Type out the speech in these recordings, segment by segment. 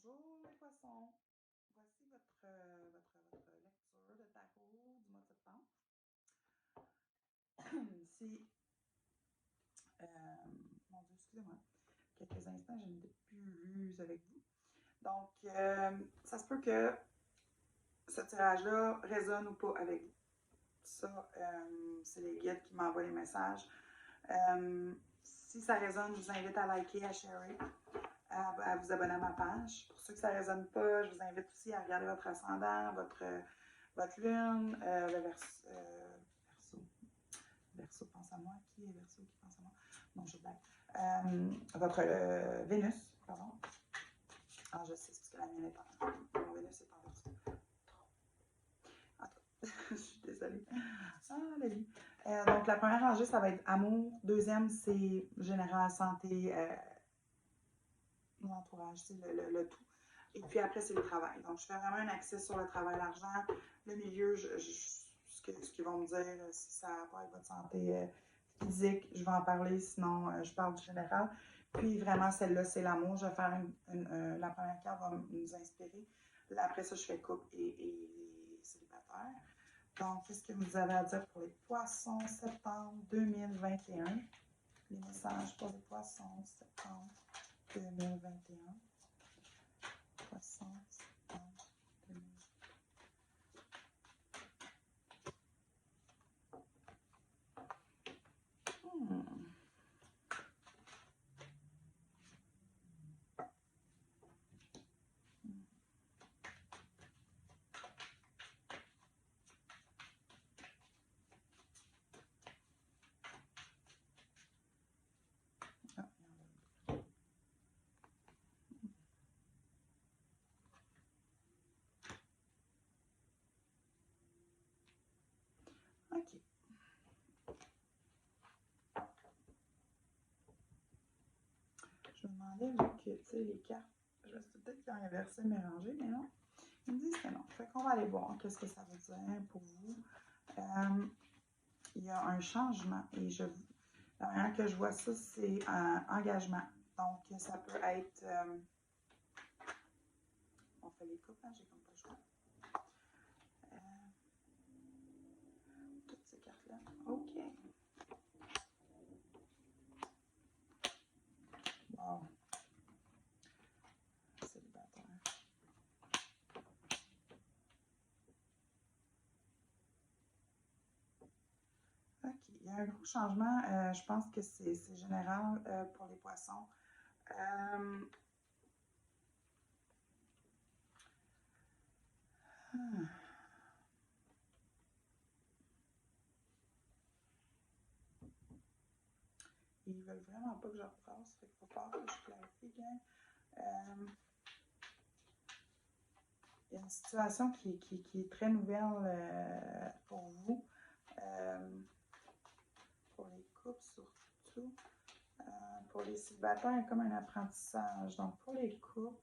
Bonjour les poissons, voici votre lecture de tarot du mois de septembre. C'est, mon Dieu, excusez-moi, quelques instants, je n'étais plus avec vous. Donc, ça se peut que ce tirage-là résonne ou pas avec vous. Ça, c'est les guides qui m'envoient les messages. Si ça résonne, je vous invite à liker, à sharer, à vous abonner à ma page. Pour ceux que ça ne résonne pas, je vous invite aussi à regarder votre ascendant, votre lune, le verso. Verso pense à moi. Qui est Verso qui pense à moi? Non, je blague. Votre Vénus, pardon. Ah, je sais, c'est parce que la mienne est en. Mon Vénus est en Verso. Je suis désolée. Ah, la vie. Donc, la première rangée, ça va être amour. Deuxième, c'est général, santé, l'entourage, c'est le tout. Et puis après, c'est le travail. Donc, je fais vraiment un accès sur le travail, l'argent. Le milieu, ce qu'ils vont me dire, si ça a pas avec votre santé physique, je vais en parler. Sinon, je parle du général. Puis vraiment, celle-là, c'est l'amour. Je vais faire la première carte va nous inspirer. Là, après ça, je fais couple et célibataire. Donc, qu'est-ce que vous avez à dire pour les poissons septembre 2021? Les messages pour les poissons septembre 2021. Poissons septembre 2021. OK. Je me demandais, vu que, tu sais, les cartes, je me suis peut-être qu'ils ont inversé, mélangé, mais non. Ils me disent que non. Fait qu'on va aller voir qu'est-ce que ça veut dire pour vous. Il y a un changement et la manière que je vois ça, c'est un engagement. Donc, ça peut être... on fait les coupes, hein, j'ai comme pas le choix. Toutes ces cartes-là. OK. Wow. Célibataire. OK. Il y a un gros changement. Je pense que c'est général pour les poissons. Ils veulent vraiment pas que je repasse. Fait qu'il faut pas que je clarifie, gang. Il y a une situation qui est très nouvelle pour vous. Pour les couples surtout. Pour les célibataires, il y a comme un apprentissage. Donc, pour les couples,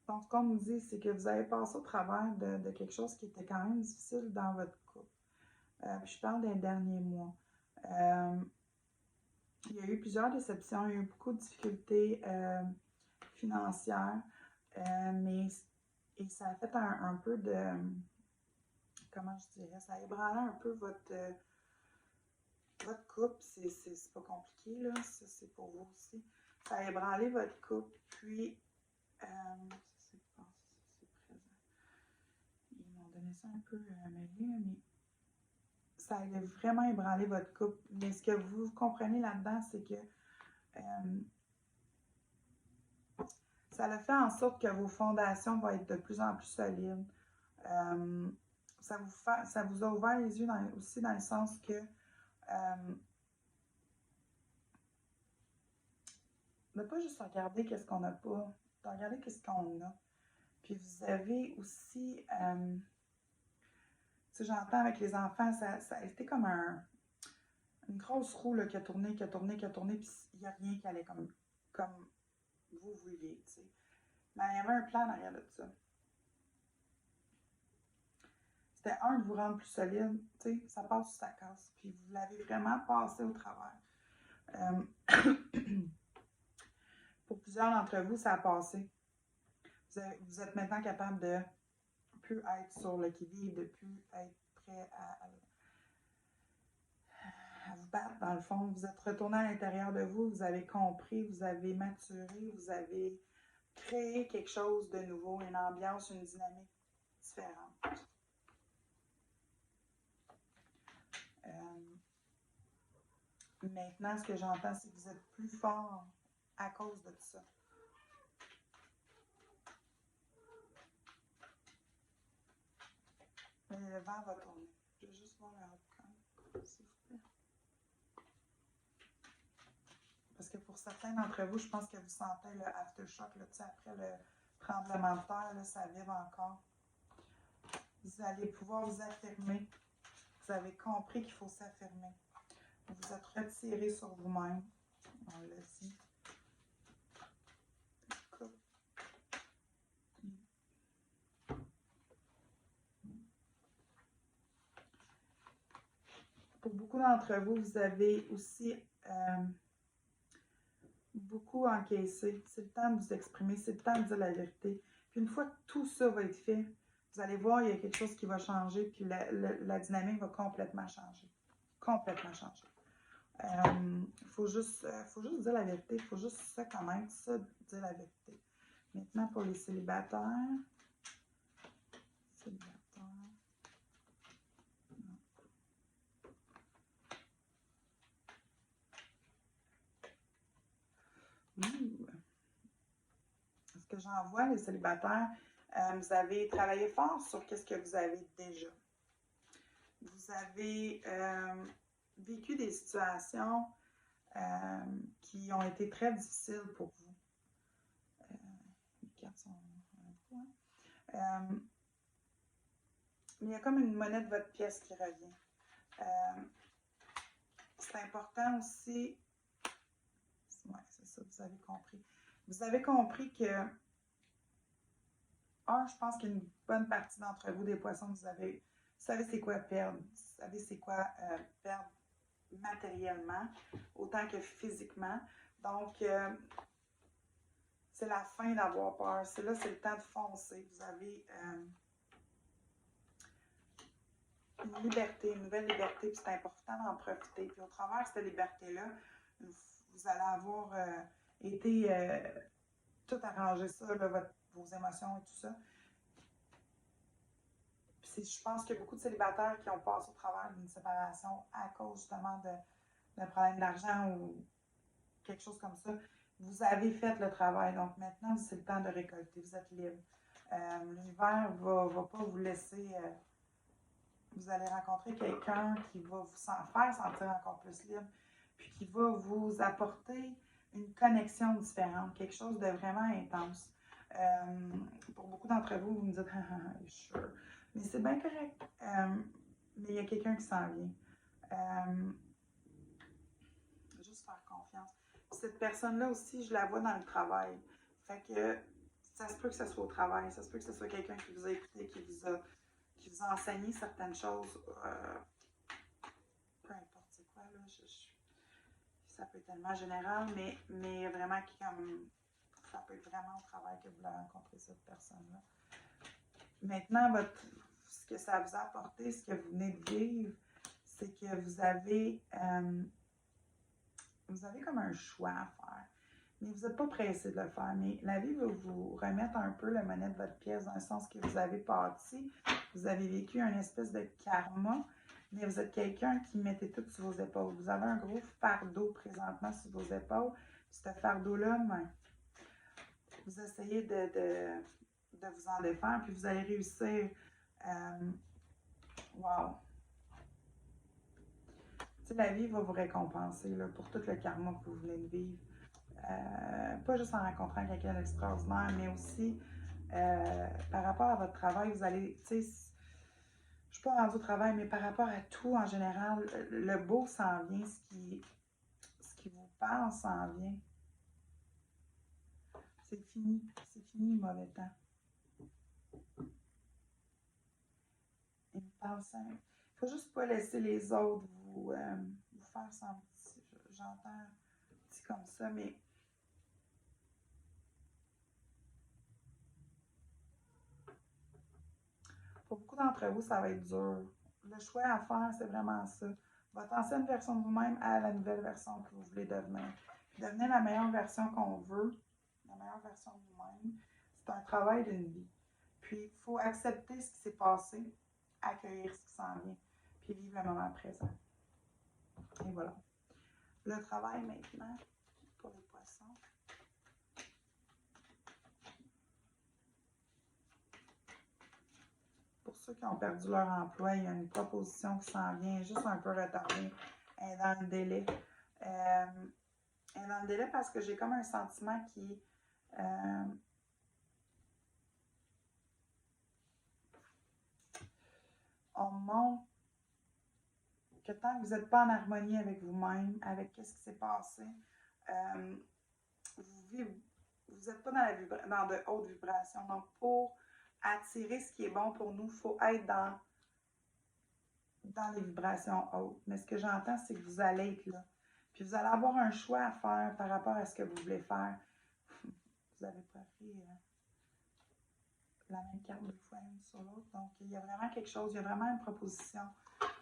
donc, ce qu'on nous dit, c'est que vous avez passé au travers de quelque chose qui était quand même difficile dans votre couple. Je parle des derniers mois. Il y a eu plusieurs déceptions, il y a eu beaucoup de difficultés financières, mais et ça a fait un peu de, comment je dirais, ça a ébranlé un peu votre couple. C'est pas compliqué, là, ça c'est pour vous aussi. Ça a ébranlé votre couple, puis, c'est présent. Ils m'ont donné ça un peu mêlé, mais ça a vraiment ébranlé votre couple. Mais ce que vous comprenez là-dedans, c'est que ça a fait en sorte que vos fondations vont être de plus en plus solides. Ça vous a ouvert les yeux aussi dans le sens que de pas juste regarder qu'est-ce qu'on n'a pas, de regarder qu'est-ce qu'on a. Puis vous avez aussi, Tu sais, j'entends avec les enfants, ça a été comme une grosse roue là, qui a tourné, qui a tourné, qui a tourné, puis il n'y a rien qui allait comme vous vouliez, tu sais. Mais il y avait un plan derrière de ça. C'était un, de vous rendre plus solide, tu sais, ça passe ou ça casse, puis vous l'avez vraiment passé au travers. Pour plusieurs d'entre vous, ça a passé. Vous êtes maintenant capable de plus être sur le qui-vive, de plus être prêt à vous battre, dans le fond. Vous êtes retourné à l'intérieur de vous, vous avez compris, vous avez maturé, vous avez créé quelque chose de nouveau, une ambiance, une dynamique différente. Maintenant, ce que j'entends, c'est que vous êtes plus fort à cause de tout ça. Mais le vent va tourner. Je vais juste voir la haute, s'il vous plaît. Parce que pour certains d'entre vous, je pense que vous sentez le aftershock, là, après le tremblement de terre, là, ça vibre encore. Vous allez pouvoir vous affirmer. Vous avez compris qu'il faut s'affirmer. Vous vous êtes retiré sur vous-même. On l'a dit. Pour beaucoup d'entre vous, vous avez aussi beaucoup encaissé. C'est le temps de vous exprimer, c'est le temps de dire la vérité. Puis une fois que tout ça va être fait, vous allez voir, il y a quelque chose qui va changer, puis la dynamique va complètement changer. Complètement changer. Faut juste dire la vérité, il faut juste se connaître, ça, dire la vérité. Maintenant, pour les célibataires. Ce que j'en vois, les célibataires, vous avez travaillé fort sur qu'est-ce que vous avez déjà. Vous avez vécu des situations qui ont été très difficiles pour vous. Les cartes sont mais il y a comme une monnaie de votre pièce qui revient. C'est important aussi. Oui, c'est ça, vous avez compris. Vous avez compris que, je pense qu'une bonne partie d'entre vous, des poissons, vous savez c'est quoi perdre. Vous savez c'est quoi perdre matériellement, autant que physiquement. Donc, c'est la fin d'avoir peur. C'est le temps de foncer. Vous avez une liberté, une nouvelle liberté, puis c'est important d'en profiter. Puis au travers de cette liberté-là, vous allez avoir été tout arrangé ça, là, vos émotions et tout ça. Puis je pense qu'il y a beaucoup de célibataires qui ont passé au travers d'une séparation à cause justement d'un problème d'argent ou quelque chose comme ça. Vous avez fait le travail, donc maintenant c'est le temps de récolter, vous êtes libre. L'univers ne va pas vous laisser. Vous allez rencontrer quelqu'un qui va vous faire sentir encore plus libre, puis qui va vous apporter une connexion différente, quelque chose de vraiment intense. Pour beaucoup d'entre vous, vous me dites, sure. Mais c'est bien correct. Mais il y a quelqu'un qui s'en vient. Juste faire confiance. Puis cette personne-là aussi, je la vois dans le travail. Fait que ça se peut que ce soit au travail, ça se peut que ce soit quelqu'un qui vous a écouté, qui vous a enseigné certaines choses. Peu importe c'est quoi, là. Ça peut être tellement général, mais vraiment ça peut être vraiment au travail que vous l'avez rencontré, cette personne-là. Maintenant, ce que ça vous a apporté, ce que vous venez de vivre, c'est que vous avez comme un choix à faire. Mais vous n'êtes pas pressé de le faire. Mais la vie va vous remettre un peu la monnaie de votre pièce dans le sens que vous avez parti, vous avez vécu une espèce de karma, mais vous êtes quelqu'un qui mettez tout sur vos épaules. Vous avez un gros fardeau présentement sur vos épaules. Puis ce fardeau-là, vous essayez de vous en défaire, puis vous allez réussir. Wow! Tu sais, la vie va vous récompenser là, pour tout le karma que vous venez de vivre. Pas juste en rencontrant quelqu'un d'extraordinaire, mais aussi par rapport à votre travail, vous allez, tu sais, je suis pas rendue au travail, mais par rapport à tout en général, le beau s'en vient, ce qui vous parle s'en vient. C'est fini le mauvais temps. Il me parle ça. Il faut juste pas laisser les autres vous faire sentir. J'entends dit comme ça, mais pour beaucoup d'entre vous, ça va être dur. Le choix à faire, c'est vraiment ça. Votre ancienne version de vous-même à la nouvelle version que vous voulez devenir. Devenir la meilleure version qu'on veut, la meilleure version de vous-même, c'est un travail d'une vie. Puis, il faut accepter ce qui s'est passé, accueillir ce qui s'en vient, puis vivre le moment présent. Et voilà. Le travail maintenant pour les poissons. Pour ceux qui ont perdu leur emploi, il y a une proposition qui s'en vient, juste un peu retardée. Elle est dans le délai. Elle est dans le délai parce que j'ai comme un sentiment qui... on montre que tant que vous n'êtes pas en harmonie avec vous-même, avec ce qui s'est passé, vous n'êtes pas dans de hautes vibrations. Donc, pour attirer ce qui est bon pour nous, il faut être dans les vibrations hautes. Mais ce que j'entends, c'est que vous allez être là. Puis vous allez avoir un choix à faire par rapport à ce que vous voulez faire. Vous avez pas pris la même carte deux fois une sur l'autre. Donc, il y a vraiment quelque chose, il y a vraiment une proposition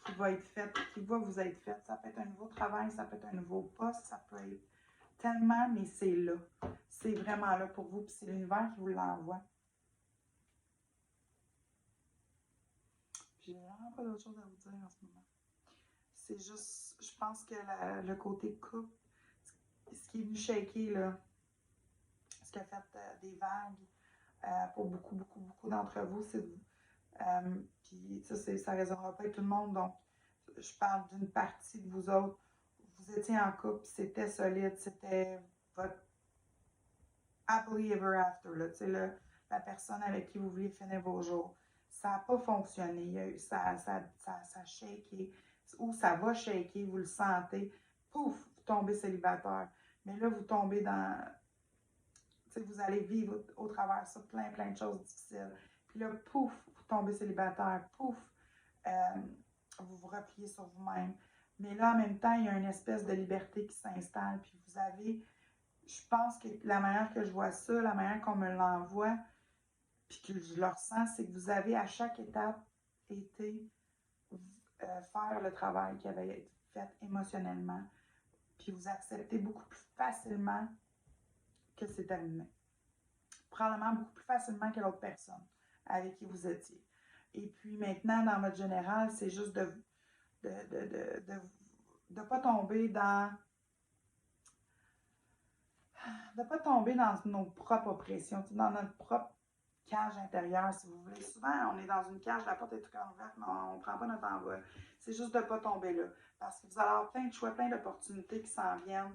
qui va être faite, qui va vous être faite. Ça peut être un nouveau travail, ça peut être un nouveau poste, ça peut être tellement, mais c'est là. C'est vraiment là pour vous, puis c'est l'univers qui vous l'envoie. J'ai vraiment pas d'autre chose à vous dire en ce moment. C'est juste, je pense que le côté couple, ce qui est venu shaker, là, ce qui a fait des vagues pour beaucoup, beaucoup, beaucoup d'entre vous, c'est puis ça ne résonnera pas avec tout le monde, donc je parle d'une partie de vous autres. Vous étiez en couple, c'était solide, c'était votre happily ever after, là, la personne avec qui vous vouliez finir vos jours. Ça n'a pas fonctionné, ça a shaké, ou ça va shaker, vous le sentez, pouf, vous tombez célibataire. Mais là, vous tombez dans, vous allez vivre au travers de ça plein, plein de choses difficiles. Puis là, pouf, vous tombez célibataire, pouf, vous vous repliez sur vous-même. Mais là, en même temps, il y a une espèce de liberté qui s'installe. Puis vous avez, je pense que la manière que je vois ça, la manière qu'on me l'envoie, puis que je le ressens, c'est que vous avez à chaque étape été faire le travail qui avait été fait émotionnellement. Puis vous acceptez beaucoup plus facilement que c'est terminé. Probablement beaucoup plus facilement que l'autre personne avec qui vous étiez. Et puis maintenant, dans votre général, c'est juste de pas tomber dans nos propres oppressions, dans notre propre cage intérieure, si vous voulez. Souvent, on est dans une cage, la porte est tout ouverte, mais on ne prend pas notre envol. C'est juste de ne pas tomber là. Parce que vous allez avoir plein de choix, plein d'opportunités qui s'en viennent.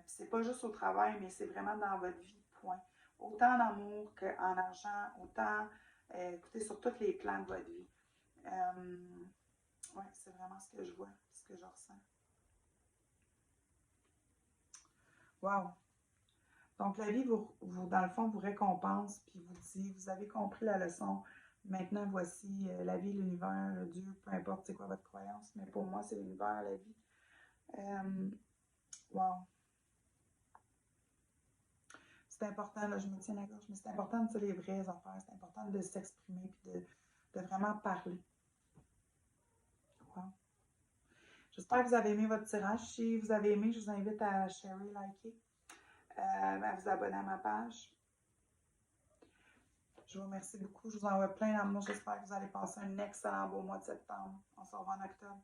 C'est pas juste au travail, mais c'est vraiment dans votre vie, point. Autant en amour qu'en argent, autant, écoutez, sur tous les plans de votre vie. Oui, c'est vraiment ce que je vois, ce que je ressens. Wow! Donc, la vie, dans le fond, vous récompense, puis vous dit, vous avez compris la leçon. Maintenant, voici la vie, l'univers, Dieu, peu importe c'est quoi votre croyance, mais pour moi, c'est l'univers, la vie. Wow! C'est important, là, je me tiens la gorge, mais c'est important de dire les vraies affaires, c'est important de s'exprimer, puis de vraiment parler. Wow! J'espère que vous avez aimé votre tirage. Si vous avez aimé, je vous invite à sharer, liker, à vous abonner à ma page. Je vous remercie beaucoup. Je vous envoie plein d'amour. J'espère que vous allez passer un excellent beau mois de septembre. On se revoit en octobre.